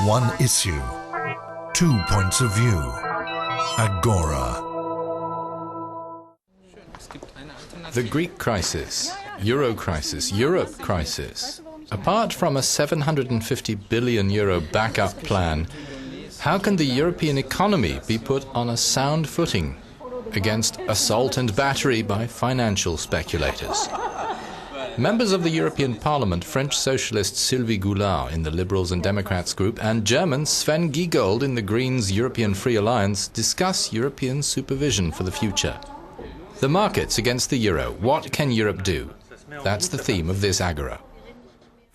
One issue, 2 points of view. Agora. The Greek crisis, Euro crisis, Europe crisis. Apart from a €750 billion backup plan, how can the European economy be put on a sound footing against assault and battery by financial speculators? Members of the European Parliament, French Socialist Sylvie Goulard in the Liberals and Democrats group and German Sven Giegold in the Greens European Free Alliance discuss European supervision for the future. The markets against the euro. What can Europe do? That's the theme of this agora.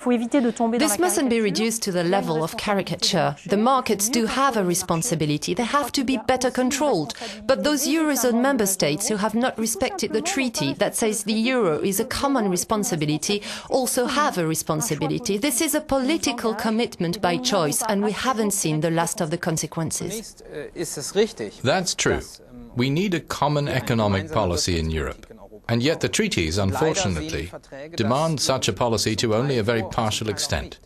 This mustn't be reduced to the level of caricature. The markets do have a responsibility. They have to be better controlled. But those Eurozone member states who have not respected the treaty that says the euro is a common responsibility also have a responsibility. This is a political commitment by choice, and we haven't seen the last of the consequences. That's true. We need a common economic policy in Europe. And yet the treaties, unfortunately, demand such a policy to only a very partial extent.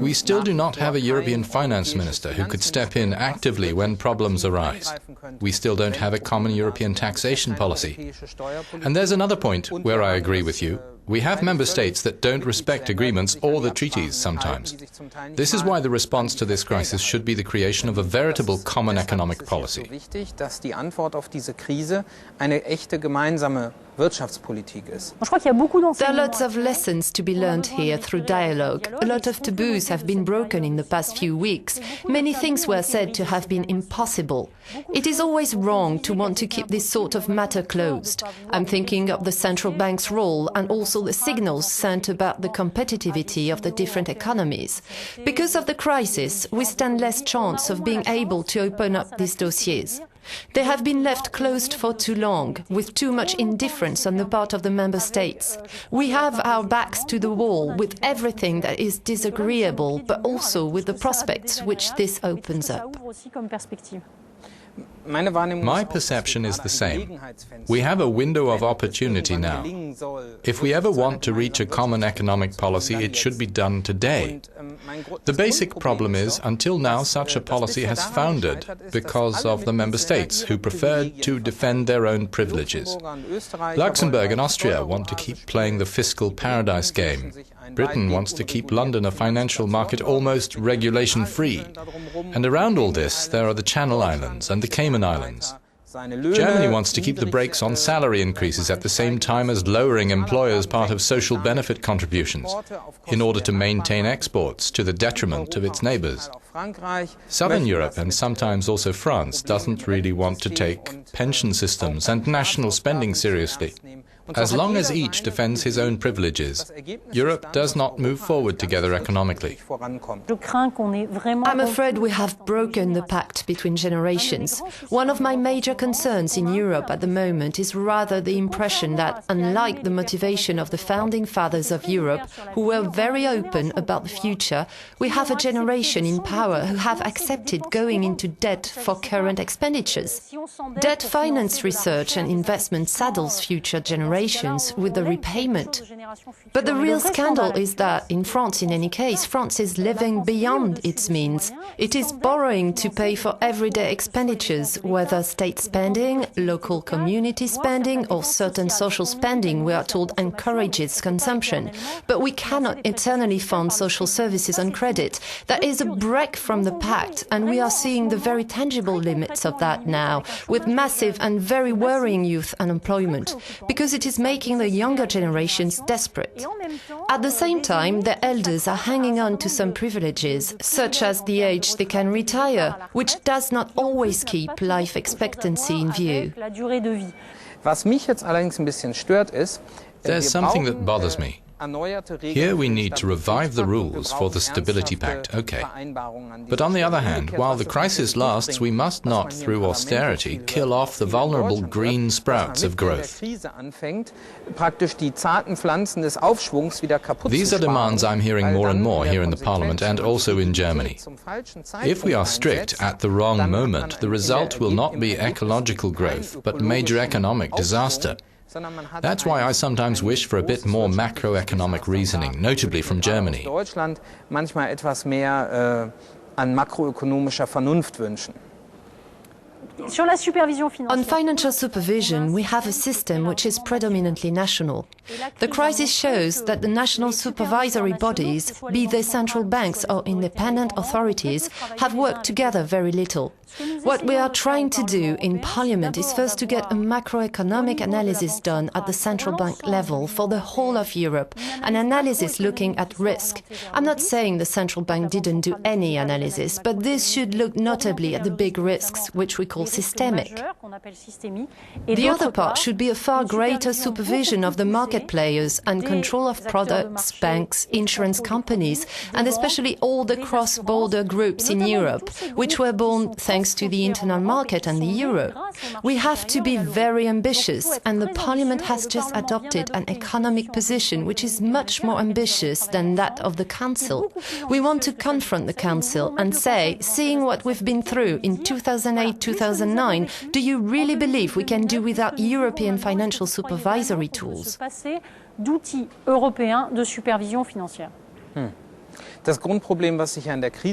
We still do not have a European finance minister who could step in actively when problems arise. We still don't have a common European taxation policy. And there's another point where I agree with you. We have member states that don't respect agreements or the treaties sometimes. This is why the response to this crisis should be the creation of a veritable common economic policy. There are lots of lessons to be learned here through dialogue. A lot of taboos have been broken in the past few weeks. Many things were said to have been impossible. It is always wrong to want to keep this sort of matter closed. I'm thinking of the central bank's role and also the signals sent about the competitivity of the different economies. Because of the crisis, we stand less chance of being able to open up these dossiers. They have been left closed for too long, with too much indifference on the part of the member states. We have our backs to the wall with everything that is disagreeable, but also with the prospects which this opens up. My perception is the same. We have a window of opportunity now. If we ever want to reach a common economic policy, it should be done today. The basic problem is, until now, such a policy has foundered because of the member states who preferred to defend their own privileges. Luxembourg and Austria want to keep playing the fiscal paradise game. Britain wants to keep London a financial market almost regulation-free. And around all this, there are the Channel Islands and the Cayman Islands. Germany wants to keep the brakes on salary increases at the same time as lowering employers' part of social benefit contributions in order to maintain exports to the detriment of its neighbours. Southern Europe, and sometimes also France, doesn't really want to take pension systems and national spending seriously. As long as each defends his own privileges, Europe does not move forward together economically. I'm afraid we have broken the pact between generations. One of my major concerns in Europe at the moment is rather the impression that, unlike the motivation of the founding fathers of Europe, who were very open about the future, we have a generation in power who have accepted going into debt for current expenditures. Debt finance research and investment saddles future generations with the repayment. But the real scandal is that, in France in any case, France is living beyond its means. It is borrowing to pay for everyday expenditures, whether state spending, local community spending or certain social spending, we are told, encourages consumption. But we cannot eternally fund social services on credit. That is a break from the pact, and we are seeing the very tangible limits of that now, with massive and very worrying youth unemployment, because it is making the younger generations desperate. At the same time, the elders are hanging on to some privileges, such as the age they can retire, which does not always keep life expectancy in view. There's something that bothers me. Here we need to revive the rules for the Stability Pact, okay. But on the other hand, while the crisis lasts, we must not, through austerity, kill off the vulnerable green sprouts of growth. These are demands I'm hearing more and more here in the Parliament and also in Germany. If we are strict at the wrong moment, the result will not be ecological growth, but major economic disaster. That's why I sometimes wish for a bit more macroeconomic reasoning, notably from Germany. Deutschland manchmal etwas mehr an makroökonomischer Vernunft wünschen. On financial supervision, we have a system which is predominantly national. The crisis shows that the national supervisory bodies, be they central banks or independent authorities, have worked together very little. What we are trying to do in Parliament is first to get a macroeconomic analysis done at the central bank level for the whole of Europe, an analysis looking at risk. I'm not saying the central bank didn't do any analysis, but this should look notably at the big risks, which we call systemic. The other part should be a far greater supervision of the market players and control of products, banks, insurance companies, and especially all the cross-border groups in Europe, which were born thanks to the internal market and the euro. We have to be very ambitious, and the Parliament has just adopted an economic position which is much more ambitious than that of the Council. We want to confront the Council and say, seeing what we've been through in 2008-2009, do you really believe we can do without European financial supervisory tools?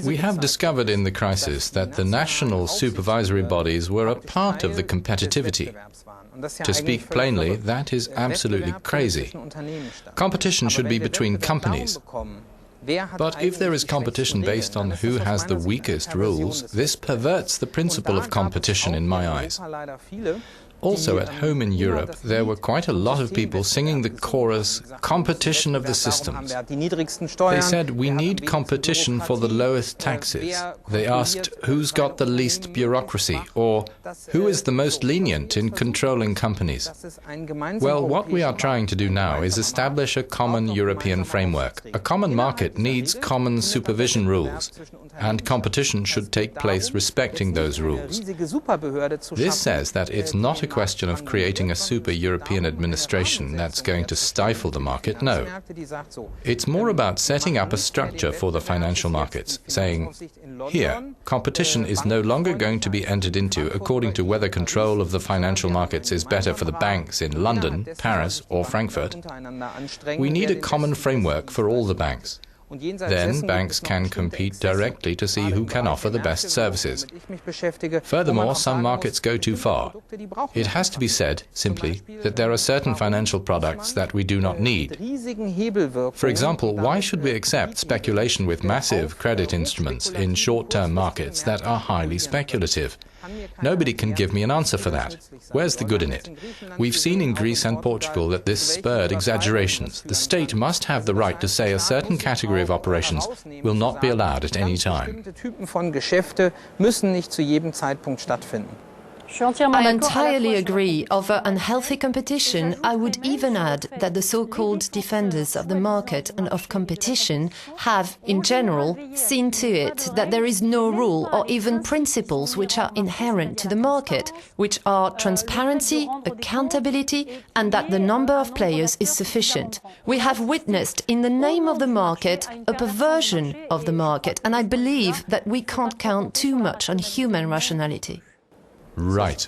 We have discovered in the crisis that the national supervisory bodies were a part of the competitivity. To speak plainly, that is absolutely crazy. Competition should be between companies. But if there is competition based on who has the weakest rules, this perverts the principle of competition in my eyes. Also, at home in Europe, there were quite a lot of people singing the chorus, "Competition of the systems." They said, we need competition for the lowest taxes. They asked, who's got the least bureaucracy, or who is the most lenient in controlling companies? Well, what we are trying to do now is establish a common European framework. A common market needs common supervision rules, and competition should take place respecting those rules. This says that it's not a question of creating a super-European administration that's going to stifle the market, no. It's more about setting up a structure for the financial markets, saying, here, competition is no longer going to be entered into according to whether control of the financial markets is better for the banks in London, Paris or Frankfurt. We need a common framework for all the banks. Then banks can compete directly to see who can offer the best services. Furthermore, some markets go too far. It has to be said, simply, that there are certain financial products that we do not need. For example, why should we accept speculation with massive credit instruments in short-term markets that are highly speculative? Nobody can give me an answer for that. Where's the good in it? We've seen in Greece and Portugal that this spurred exaggerations. The state must have the right to say a certain category of operations will not be allowed at any time. I entirely agree. Over unhealthy competition, I would even add that the so-called defenders of the market and of competition have, in general, seen to it that there is no rule or even principles which are inherent to the market, which are transparency, accountability, and that the number of players is sufficient. We have witnessed, in the name of the market, a perversion of the market, and I believe that we can't count too much on human rationality. Right.